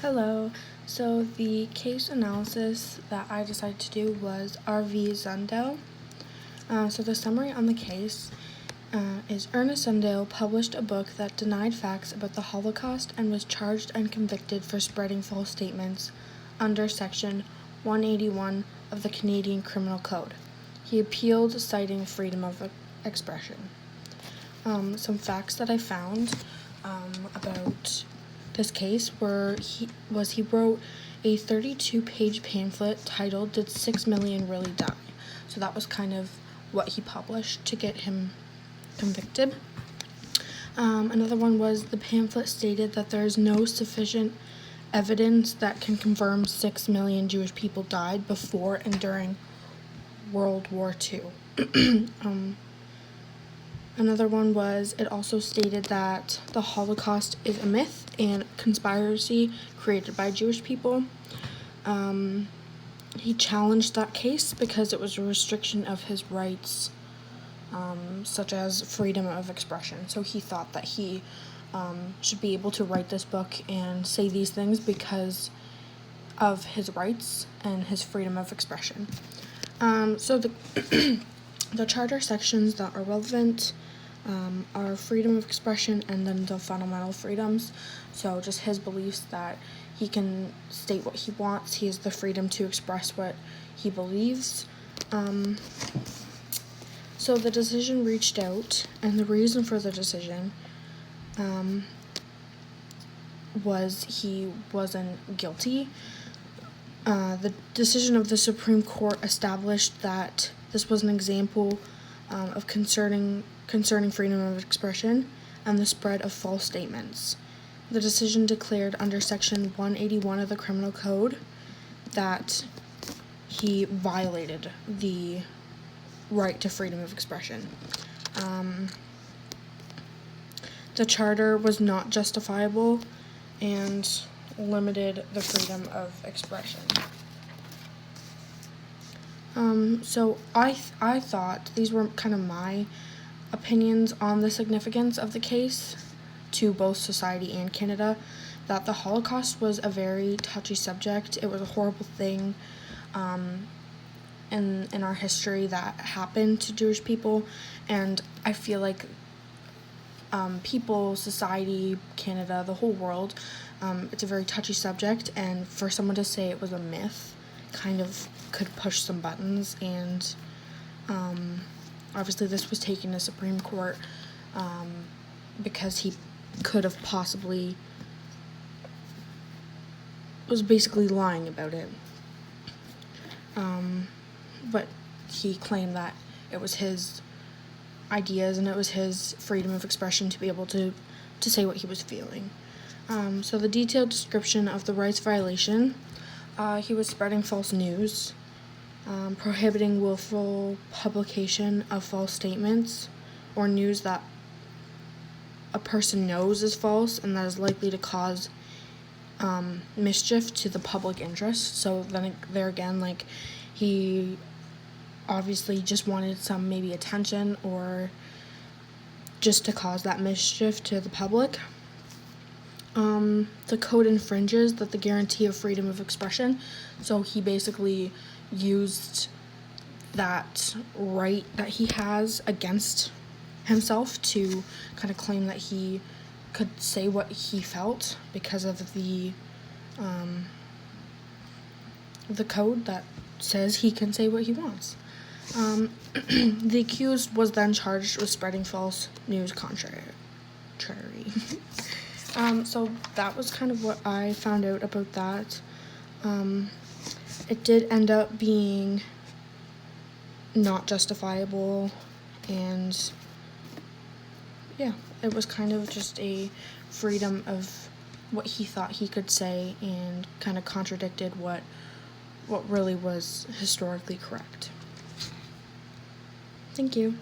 Hello. So the case analysis that I decided to do was R.V. Zundel. So the summary on the case is Ernest Zundel published a book that denied facts about the Holocaust and was charged and convicted for spreading false statements under Section 181 of the Canadian Criminal Code. He appealed, citing freedom of expression. Some facts that I found about this case he wrote a 32-page pamphlet titled "Did 6 Million Really Die?" So that was kind of what he published to get him convicted. Another one was the pamphlet stated that there is no sufficient evidence that can confirm 6 million Jewish people died before and during World War II. Another one was it also stated that the Holocaust is a myth and conspiracy created by Jewish people. He challenged that case because it was a restriction of his rights, such as freedom of expression. So he thought that he should be able to write this book and say these things because of his rights and his freedom of expression. So the charter sections that are relevant are freedom of expression and then the fundamental freedoms. So just his beliefs that he can state what he wants. He has the freedom to express what he believes. So the decision reached out, and the reason for the decision was he wasn't guilty. The decision of the Supreme Court established that this was an example of concerning freedom of expression and the spread of false statements. The decision declared under Section 181 of the Criminal Code that he violated the right to freedom of expression. The charter was not justifiable and limited the freedom of expression. So I thought these were kind of my opinions on the significance of the case to both society and Canada, that the Holocaust was a very touchy subject. It was a horrible thing in our history that happened to Jewish people, and I feel like people, society, Canada, the whole world, it's a very touchy subject, and for someone to say it was a myth kind of could push some buttons, and obviously this was taken to Supreme Court because he could have possibly was basically lying about it. But he claimed that it was his ideas and it was his freedom of expression to be able to say what he was feeling. So the detailed description of the rights violation, he was spreading false news, prohibiting willful publication of false statements or news that a person knows is false and that is likely to cause mischief to the public interest. So then there again, like, he obviously just wanted some maybe attention or just to cause that mischief to the public. The code infringes the guarantee of freedom of expression, so he basically used that right that he has against himself to kind of claim that he could say what he felt because of the code that says he can say what he wants. The accused was then charged with spreading false news contrary. So that was kind of what I found out about that. It did end up being not justifiable, and yeah, it was kind of just a freedom of what he thought he could say and kind of contradicted what really was historically correct. Thank you.